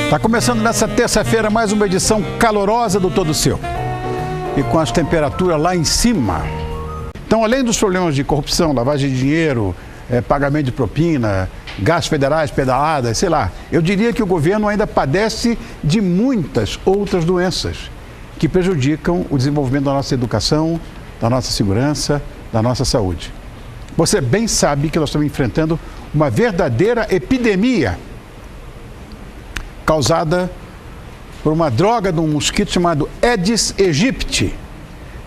Está começando nessa terça-feira mais uma edição calorosa do Todo Seu. E com as temperaturas lá em cima. Então, além dos problemas de corrupção, lavagem de dinheiro, pagamento de propina, gastos federais, pedaladas, sei lá, eu diria que o governo ainda padece de muitas outras doenças que prejudicam o desenvolvimento da nossa educação, da nossa segurança, da nossa saúde. Você bem sabe que nós estamos enfrentando uma verdadeira epidemia causada por uma droga de um mosquito chamado Aedes aegypti,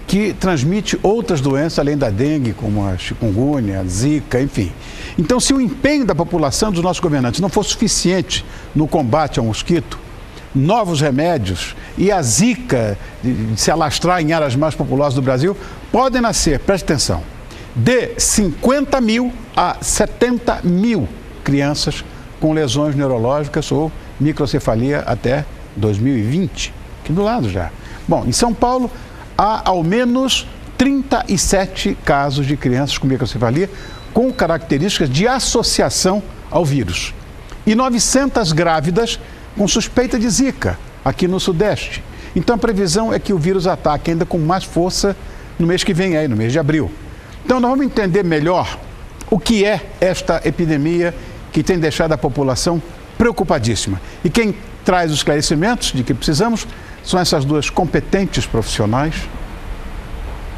que transmite outras doenças além da dengue, como a chikungunya, a zika, enfim. Então, se o empenho da população, dos nossos governantes, não for suficiente no combate ao mosquito, novos remédios e a zika de se alastrar em áreas mais populosas do Brasil, podem nascer, preste atenção, de 50 mil a 70 mil crianças com lesões neurológicas ou microcefalia até 2020, aqui do lado já. Bom, em São Paulo, há ao menos 37 casos de crianças com microcefalia com características de associação ao vírus. E 900 grávidas com suspeita de zika, aqui no Sudeste. Então, a previsão é que o vírus ataque ainda com mais força no mês que vem, aí, no mês de abril. Então, nós vamos entender melhor o que é esta epidemia que tem deixado a população preocupadíssima. E quem traz os esclarecimentos de que precisamos são essas duas competentes profissionais,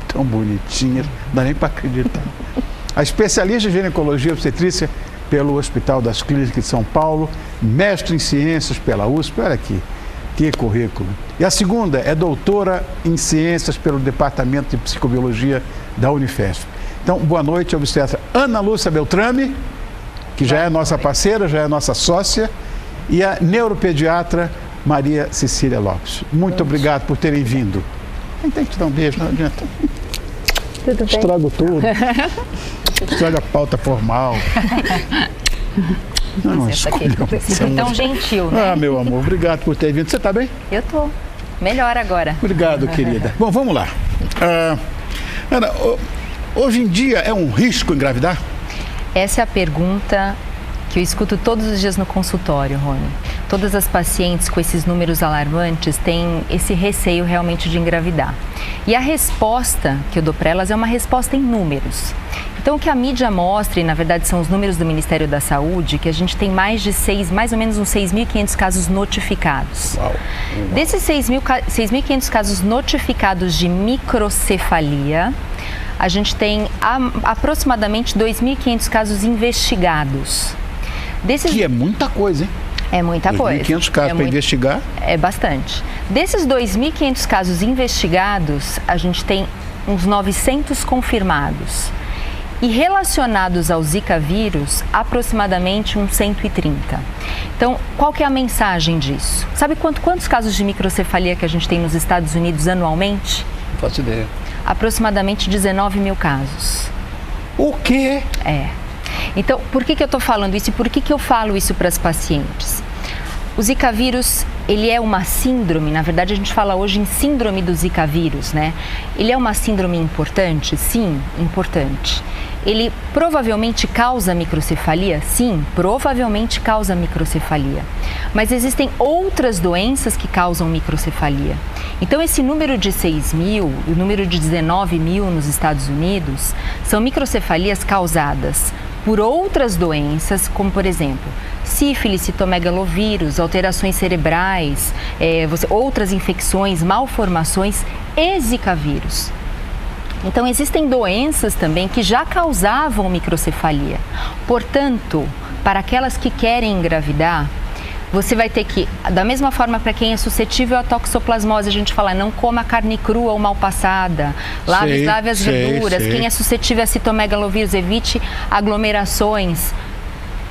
tão bonitinhas, não dá nem para acreditar. A especialista em ginecologia e obstetrícia pelo Hospital das Clínicas de São Paulo, mestre em ciências pela USP, olha aqui, que currículo. E a segunda é doutora em ciências pelo Departamento de Psicobiologia da Unifesp. Então, boa noite, obstetra Ana Lúcia Beltrame, que já é nossa parceira, já é nossa sócia, e a neuropediatra Maria Cecília Lopes. Muito obrigado por terem vindo. Tem que te dar um beijo, não adianta. Tudo bem? Estrago tudo. Estraga a pauta formal. Não, Você é tão gentil, né? Ah, meu amor, obrigado por ter vindo. Você está bem? Eu tô melhor agora. Obrigado, querida. Bom, vamos lá. Ana, hoje em dia é um risco engravidar? Essa é a pergunta que eu escuto todos os dias no consultório, Rony. Todas as pacientes com esses números alarmantes têm esse receio realmente de engravidar. E a resposta que eu dou para elas é uma resposta em números. Então, o que a mídia mostra, e na verdade são os números do Ministério da Saúde, que a gente tem mais ou menos uns 6.500 casos notificados. Uau. Desses 6.500 casos notificados de microcefalia, a gente tem aproximadamente 2.500 casos investigados. Que é muita coisa, hein? É muita coisa. 2.500 casos para investigar? É bastante. Desses 2.500 casos investigados, a gente tem uns 900 confirmados. E relacionados ao Zika vírus, aproximadamente uns 130. Então, qual que é a mensagem disso? Sabe quantos casos de microcefalia que a gente tem nos Estados Unidos anualmente? Não faço ideia. Aproximadamente 19 mil casos. O quê? É. Então, por que eu estou falando isso e por que eu falo isso para as pacientes? O Zika vírus, ele é uma síndrome, na verdade a gente fala hoje em síndrome do Zika vírus, né? Ele é uma síndrome importante? Sim, importante. Ele provavelmente causa microcefalia? Sim, provavelmente causa microcefalia. Mas existem outras doenças que causam microcefalia. Então, esse número de 6 mil e o número de 19 mil nos Estados Unidos são microcefalias causadas por outras doenças, como, por exemplo, sífilis, citomegalovírus, alterações cerebrais, outras infecções, malformações e Zika vírus. Então, existem doenças também que já causavam microcefalia. Portanto, para aquelas que querem engravidar, você vai ter que, da mesma forma para quem é suscetível à toxoplasmose, a gente fala, não coma carne crua ou mal passada, lave as verduras. Quem é suscetível a citomegalovírus, evite aglomerações.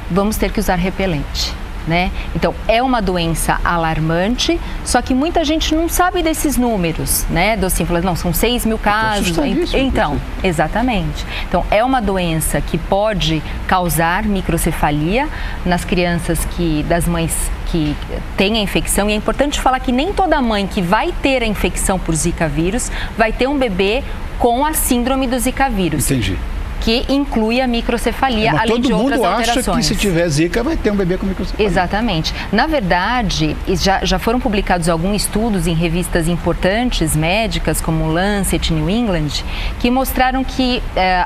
Vamos ter que usar repelente, né? Então, é uma doença alarmante, só que muita gente não sabe desses números, né? Assim, fala, não, são 6 mil casos. Então, exatamente. Então, é uma doença que pode causar microcefalia nas crianças das mães que têm a infecção. E é importante falar que nem toda mãe que vai ter a infecção por Zika vírus vai ter um bebê com a síndrome do Zika vírus. Entendi. que inclui a microcefalia, além de outras alterações. Todo mundo acha que se tiver zika vai ter um bebê com microcefalia. Exatamente. Na verdade, já foram publicados alguns estudos em revistas importantes, médicas, como Lancet, New England, que mostraram que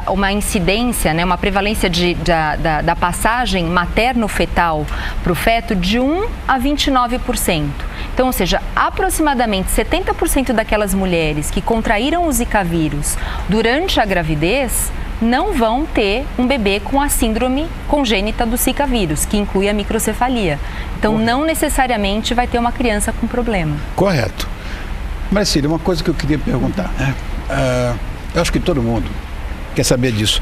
uma incidência, né, uma prevalência da passagem materno-fetal para o feto de 1 a 29%. Então, ou seja, aproximadamente 70% daquelas mulheres que contraíram o Zika vírus durante a gravidez não vão ter um bebê com a síndrome congênita do Zika vírus, que inclui a microcefalia. Então, correto, não necessariamente vai ter uma criança com problema. Correto. Marcília, uma coisa que eu queria perguntar, né? Eu acho que todo mundo quer saber disso.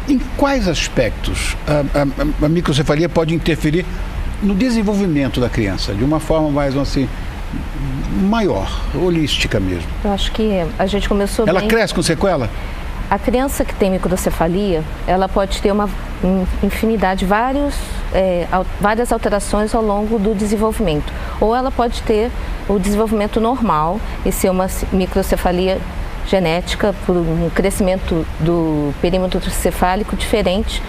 Em quais aspectos a microcefalia pode interferir no desenvolvimento da criança, de uma forma mais assim, maior, holística mesmo? Eu acho que a gente começou Ela cresce com sequela? A criança que tem microcefalia, ela pode ter uma infinidade, várias alterações ao longo do desenvolvimento. Ou ela pode ter o desenvolvimento normal e ser uma microcefalia genética por um crescimento do perímetro cefálico diferente.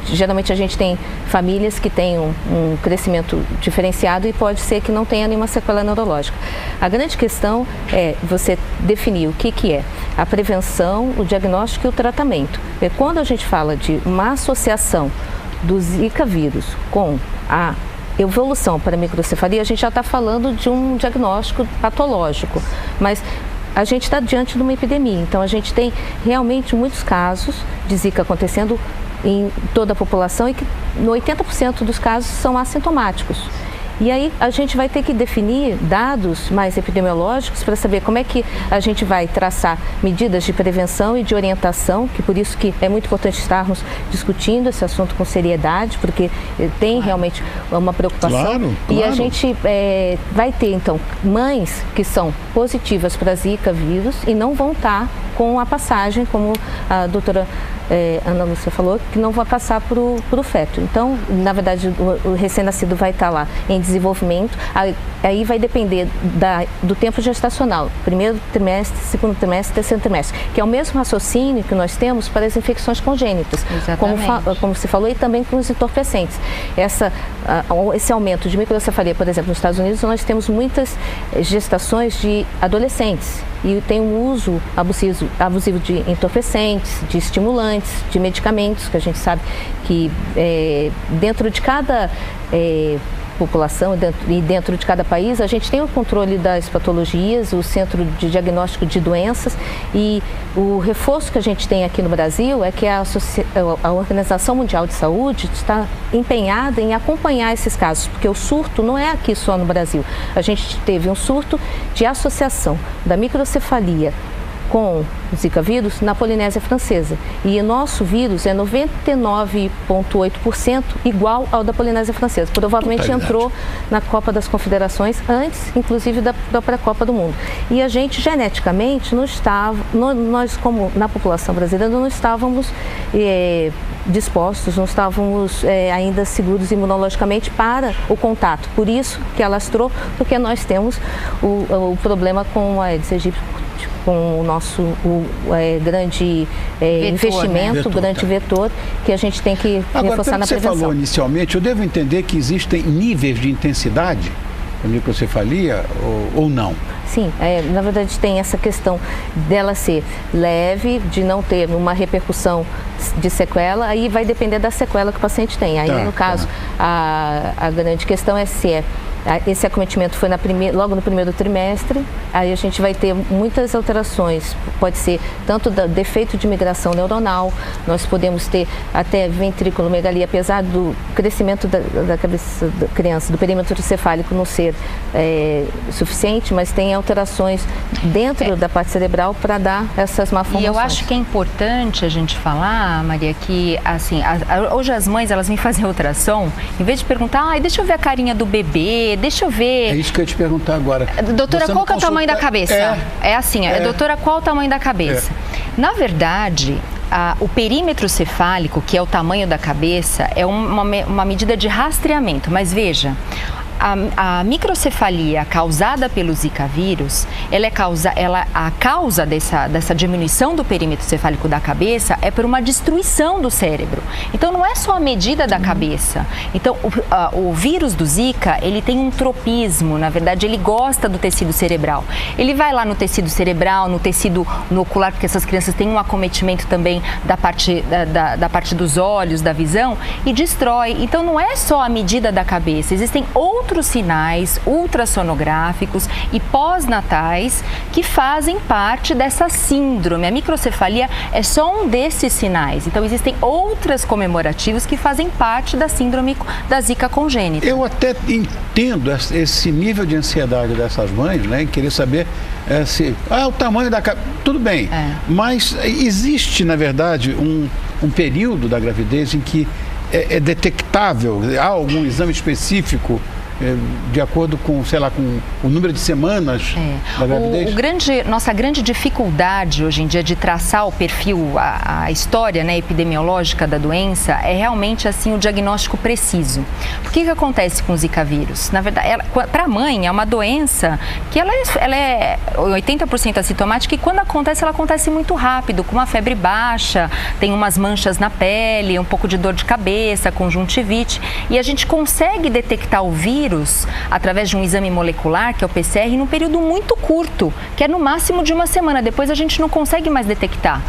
Geralmente a gente tem famílias que têm um crescimento diferenciado e pode ser que não tenha nenhuma sequela neurológica. A grande questão é você definir o que é a prevenção, o diagnóstico e o tratamento. Quando a gente fala de uma associação do Zika vírus com a evolução para a microcefalia, a gente já está falando de um diagnóstico patológico, mas a gente está diante de uma epidemia, então a gente tem realmente muitos casos de Zika acontecendo em toda a população e que 80% dos casos são assintomáticos. E aí a gente vai ter que definir dados mais epidemiológicos para saber como é que a gente vai traçar medidas de prevenção e de orientação, que por isso que é muito importante estarmos discutindo esse assunto com seriedade, porque tem realmente uma preocupação. Claro. E a gente vai ter, então, mães que são positivas para Zika vírus e não vão estar com a passagem, como a doutora Ana Lúcia falou, que não vai passar para o feto. Então, na verdade, o recém-nascido vai estar lá em desenvolvimento, aí vai depender do tempo gestacional, primeiro trimestre, segundo trimestre, terceiro trimestre, que é o mesmo raciocínio que nós temos para as infecções congênitas, como se falou, e também com os entorpecentes. Esse aumento de microcefalia, por exemplo, nos Estados Unidos, nós temos muitas gestações de adolescentes e tem um uso abusivo de entorpecentes, de estimulantes, de medicamentos, que a gente sabe que dentro de cada população e dentro de cada país, a gente tem o controle das patologias, o Centro de Diagnóstico de Doenças, e o reforço que a gente tem aqui no Brasil é que a Organização Mundial de Saúde está empenhada em acompanhar esses casos, porque o surto não é aqui só no Brasil. A gente teve um surto de associação da microcefalia com o Zika vírus na Polinésia Francesa. E o nosso vírus é 99,8% igual ao da Polinésia Francesa. Provavelmente entrou na Copa das Confederações antes, inclusive, da própria Copa do Mundo. E a gente, geneticamente, nós como na população brasileira, não estávamos dispostos, não estávamos ainda seguros imunologicamente para o contato. Por isso que alastrou, porque nós temos o problema com a Aedes aegypti, com o nosso grande investimento, grande vetor, que a gente tem que reforçar na prevenção. Você falou inicialmente, eu devo entender que existem níveis de intensidade da microcefalia ou não? Sim, na verdade tem essa questão dela ser leve, de não ter uma repercussão de sequela, aí vai depender da sequela que o paciente tem. Aí, no caso, a grande questão é se esse acometimento foi logo no primeiro trimestre, aí a gente vai ter muitas alterações, pode ser tanto defeito de migração neuronal, nós podemos ter até ventriculomegalia, apesar do crescimento da cabeça da criança, do perímetro cefálico não ser suficiente, mas tem alterações dentro da parte cerebral para dar essas malformações. E eu acho que é importante a gente falar, Maria, que assim, hoje as mães, elas vêm fazer ultrassom, em vez de perguntar, deixa eu ver a carinha do bebê, deixa eu ver. É isso que eu ia te perguntar agora. Doutora, qual que é o tamanho da cabeça? Doutora, qual o tamanho da cabeça? Na verdade, o perímetro cefálico, que é o tamanho da cabeça, é uma medida de rastreamento. Mas veja, a microcefalia causada pelo Zika vírus, a causa dessa diminuição do perímetro cefálico da cabeça é por uma destruição do cérebro. Então, não é só a medida da cabeça. Então, o vírus do Zika, ele tem um tropismo, na verdade, ele gosta do tecido cerebral. Ele vai lá no tecido cerebral, no tecido ocular, porque essas crianças têm um acometimento também da parte dos olhos, da visão, e destrói. Então, não é só a medida da cabeça, existem outros sinais ultrassonográficos e pós-natais que fazem parte dessa síndrome. A microcefalia é só um desses sinais. Então, existem outras comemorativos que fazem parte da síndrome da Zika congênita. Eu até entendo esse nível de ansiedade dessas mães, né? Em querer saber o tamanho da cabeça. Tudo bem, mas existe, na verdade, um período da gravidez em que é detectável, há algum exame específico de acordo com, sei lá, com o número de semanas da gravidez? Nossa grande dificuldade hoje em dia de traçar o perfil, a história, né, epidemiológica da doença é realmente assim o diagnóstico preciso. O que acontece com o Zika vírus? Na verdade, para a mãe é uma doença que ela é 80% assintomática e quando acontece, ela acontece muito rápido, com uma febre baixa, tem umas manchas na pele, um pouco de dor de cabeça, conjuntivite, e a gente consegue detectar o vírus através de um exame molecular, que é o PCR, num período muito curto, que é no máximo de uma semana. Depois a gente não consegue mais detectar.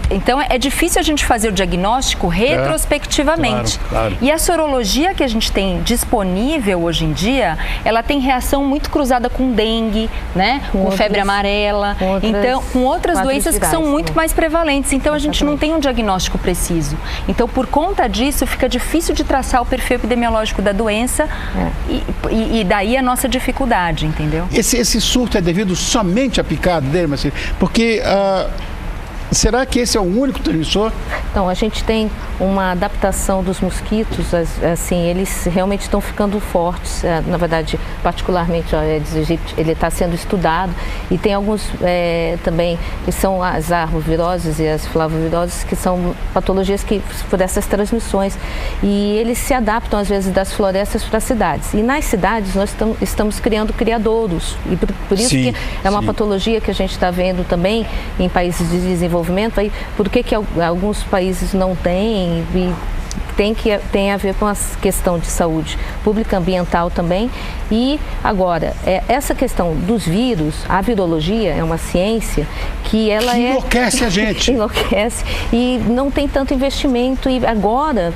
Então é difícil a gente fazer o diagnóstico retrospectivamente. Claro. E a sorologia que a gente tem disponível hoje em dia, ela tem reação muito cruzada com dengue, né? Com febre amarela, com outras doenças que são muito mais prevalentes. Então a gente não tem um diagnóstico preciso. Então por conta disso fica difícil de traçar o perfil epidemiológico da doença. E daí a nossa dificuldade, entendeu? Esse surto é devido somente à picada dele, Marcelo? Porque será que esse é o único transmissor? Então, a gente tem uma adaptação dos mosquitos, assim, eles realmente estão ficando fortes. Na verdade, particularmente o Aedes aegypti, ele está sendo estudado e tem alguns também, que são as arboviroses e as flavoviroses, que são patologias por essas transmissões. E eles se adaptam, às vezes, das florestas para as cidades. E nas cidades, nós estamos criando criadouros. E por isso que é uma patologia que a gente está vendo também em países de desenvolvimento. Aí, por que alguns países não têm e tem a ver com a questão de saúde pública, ambiental também. E agora, essa questão dos vírus, a virologia é uma ciência que ela enlouquece a gente. Enlouquece e não tem tanto investimento. E agora,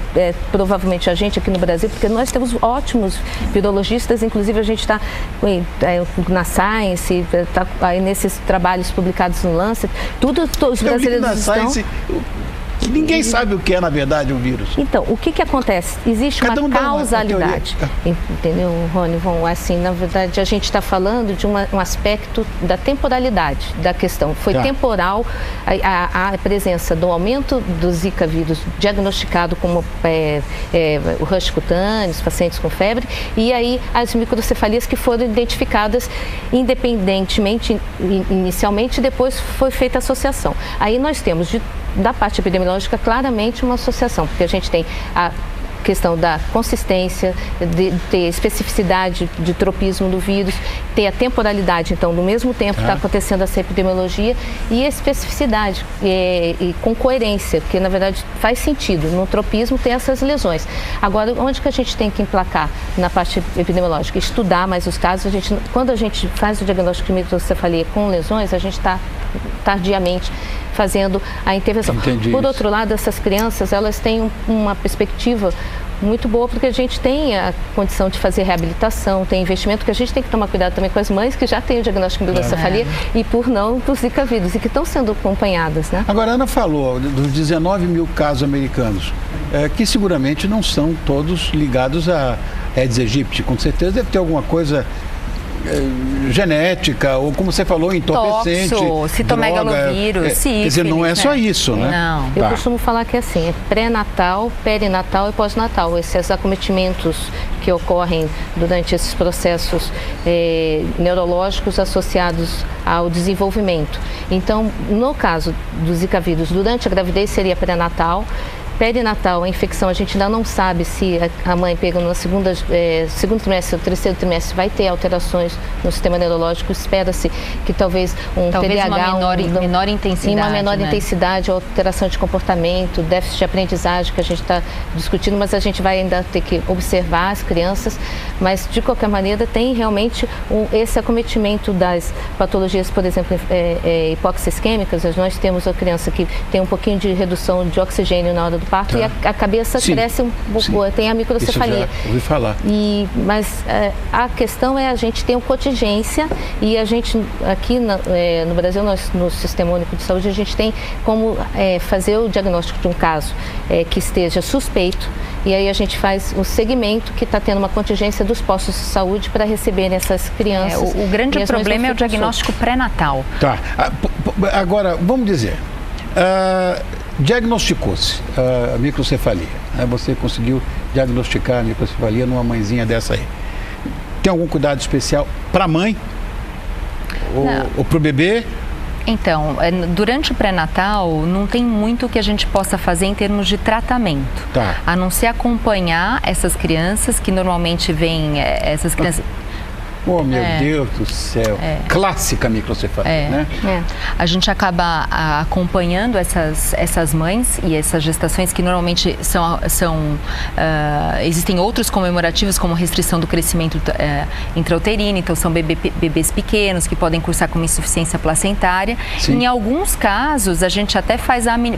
provavelmente a gente aqui no Brasil, porque nós temos ótimos virologistas, inclusive a gente está na Science, está aí nesses trabalhos publicados no Lancet, os brasileiros estão... Ninguém sabe o que é, na verdade, o vírus. Então, o que acontece? Existe uma causalidade. Entendeu, Rony? Assim, na verdade, a gente está falando de um aspecto da temporalidade da questão. Foi temporal a presença do aumento do Zika vírus diagnosticado como o rush cutâneo, os pacientes com febre, e aí as microcefalias que foram identificadas independentemente, inicialmente, depois foi feita a associação. Aí nós temos, da parte epidemiológica, claramente uma associação, porque a gente tem a questão da consistência, de ter especificidade de tropismo do vírus, ter a temporalidade, então, no mesmo tempo está acontecendo essa epidemiologia e a especificidade e com coerência, porque, na verdade, faz sentido. No tropismo tem essas lesões. Agora, onde que a gente tem que emplacar na parte epidemiológica? Estudar mais os casos. Quando a gente faz o diagnóstico de microcefalia com lesões, a gente está tardiamente fazendo a intervenção. Por outro lado, essas crianças, elas têm uma perspectiva muito boa, porque a gente tem a condição de fazer reabilitação, tem investimento, que a gente tem que tomar cuidado também com as mães que já têm o diagnóstico de microcefalia e por não do Zika vírus, e que estão sendo acompanhadas, né? Agora, a Ana falou dos 19 mil casos americanos, que seguramente não são todos ligados a Aedes aegypti, com certeza deve ter alguma coisa genética, ou como você falou, entorpecente, citomegalovírus, sífilis, quer dizer, não é só isso, né? Não. Eu costumo falar que é assim, é pré-natal, perinatal e pós-natal. Esses acometimentos que ocorrem durante esses processos neurológicos associados ao desenvolvimento. Então, no caso do Zika vírus, durante a gravidez seria pré-natal, perinatal, a infecção, a gente ainda não sabe se a mãe pega no segundo trimestre ou terceiro trimestre, vai ter alterações no sistema neurológico. Espera-se que talvez TDAH, uma menor intensidade. Uma menor intensidade, alteração de comportamento, déficit de aprendizagem que a gente está discutindo, mas a gente vai ainda ter que observar as crianças. Mas, de qualquer maneira, tem realmente esse acometimento das patologias, por exemplo, hipóxia isquêmicas. Nós temos a criança que tem um pouquinho de redução de oxigênio na hora do parto, e a cabeça cresce um pouco, tem a microcefalia. Isso já ouvi falar. Mas a questão é a gente tem uma contingência, e a gente aqui no Brasil, nós, no Sistema Único de Saúde, a gente tem como fazer o diagnóstico de um caso que esteja suspeito, e aí a gente faz o segmento que está tendo uma contingência dos postos de saúde para receberem essas crianças. O grande problema é o diagnóstico pré-natal. Tá. Agora, vamos dizer, diagnosticou-se a microcefalia, né? Você conseguiu diagnosticar a microcefalia numa mãezinha dessa aí. Tem algum cuidado especial para a mãe ou para o bebê? Então, durante o pré-natal, não tem muito que a gente possa fazer em termos de tratamento. Tá. A não ser acompanhar essas crianças, que normalmente vêm, essas crianças... Oh, meu Deus do céu. Clássica microcefalia, né? A gente acaba acompanhando essas mães e essas gestações, que normalmente existem outros comemorativos, como restrição do crescimento intrauterino, então são bebês pequenos que podem cursar com uma insuficiência placentária. Sim. Em alguns casos, a gente até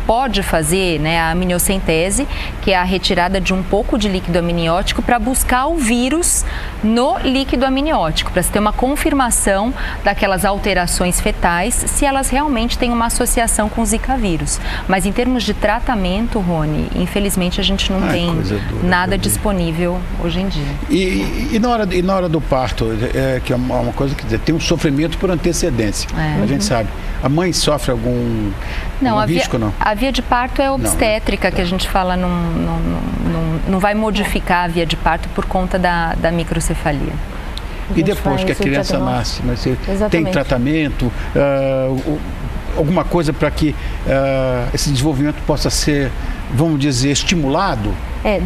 pode fazer, né, a amniocentese, que é a retirada de um pouco de líquido amniótico para buscar o vírus no líquido amniótico, para se ter uma confirmação daquelas alterações fetais, se elas realmente têm uma associação com o Zika vírus. Mas em termos de tratamento, Rony, infelizmente a gente não tem nada disponível hoje em dia. E na hora do parto, que é uma coisa que tem um sofrimento por antecedência, a gente sabe. A mãe sofre algum risco, não? A via de parto é obstétrica, que a gente fala, não vai modificar a via de parto por conta da microcefalia. E depois que a criança nasce, mas tem tratamento, alguma coisa para que esse desenvolvimento possa ser, vamos dizer, estimulado?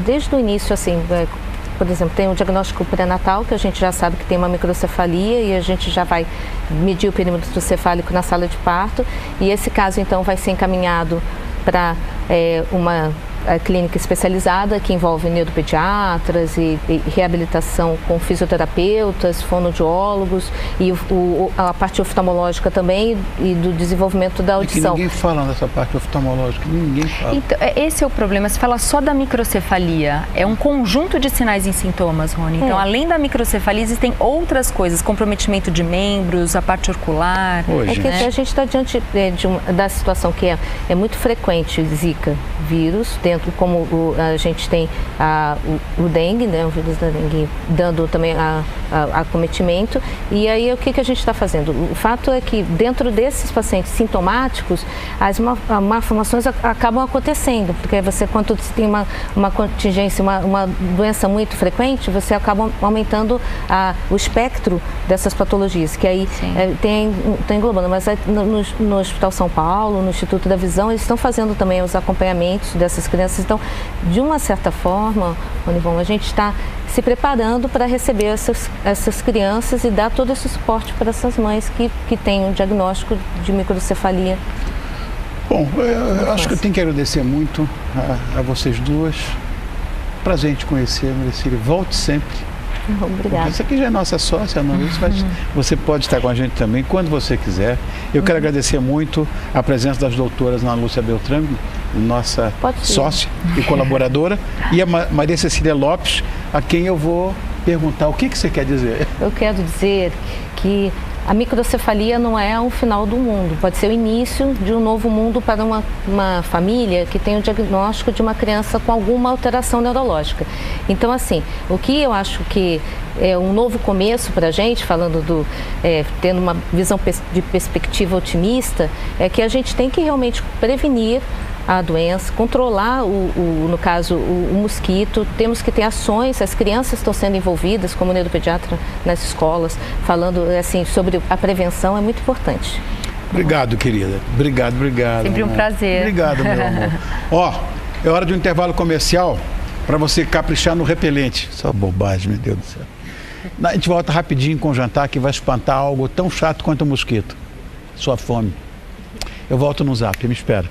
Desde o início, assim, por exemplo, tem um diagnóstico pré-natal, que a gente já sabe que tem uma microcefalia, e a gente já vai medir o perímetro cefálico na sala de parto, e esse caso, então, vai ser encaminhado para uma clínica especializada que envolve neuropediatras e reabilitação com fisioterapeutas, fonoaudiólogos e a parte oftalmológica também, e do desenvolvimento da audição. Ninguém fala nessa parte oftalmológica, ninguém fala. Então, esse é o problema, se fala só da microcefalia, é um conjunto de sinais e sintomas, Rony. Então, além da microcefalia, existem outras coisas, comprometimento de membros, a parte ocular. Que a gente está diante da situação que é muito frequente, Zika vírus, dentro, como a gente tem o dengue, né, o vírus da dengue, dando também acometimento. E aí, o que a gente está fazendo? O fato é que, dentro desses pacientes sintomáticos, as malformações acabam acontecendo, porque você, quando tem uma contingência, uma doença muito frequente, você acaba aumentando o espectro dessas patologias, que aí está englobando. Mas no Hospital São Paulo, no Instituto da Visão, eles estão fazendo também os acompanhamentos dessas crianças. Então, de uma certa forma, Ronivon, a gente está se preparando para receber essas crianças e dar todo esse suporte para essas mães que têm um diagnóstico de microcefalia. Bom, eu acho que eu tenho que agradecer muito a vocês duas. Prazer em te conhecer, Maricília. Volte sempre. Obrigada. Essa aqui já é nossa sócia, mas você pode estar com a gente também quando você quiser. Eu quero agradecer muito a presença das doutoras Ana Lúcia Beltrame, nossa sócia e colaboradora, e a Maria Cecília Lopes, a quem eu vou perguntar o que você quer dizer. Eu quero dizer que a microcefalia não é o final do mundo, pode ser o início de um novo mundo para uma família que tem o diagnóstico de uma criança com alguma alteração neurológica. Então, assim, o que eu acho que é um novo começo para a gente, falando tendo uma visão de perspectiva otimista, é que a gente tem que realmente prevenir a doença, controlar, no caso, o mosquito. Temos que ter ações, as crianças estão sendo envolvidas, como neuropediatra nas escolas, falando assim sobre a prevenção, é muito importante. Obrigado, querida. Obrigado. Sempre um prazer. Obrigado, meu amor. É hora de um intervalo comercial para você caprichar no repelente. Só bobagem, meu Deus do céu. A gente volta rapidinho com o jantar que vai espantar algo tão chato quanto o mosquito. Sua fome. Eu volto no Zap, me espera.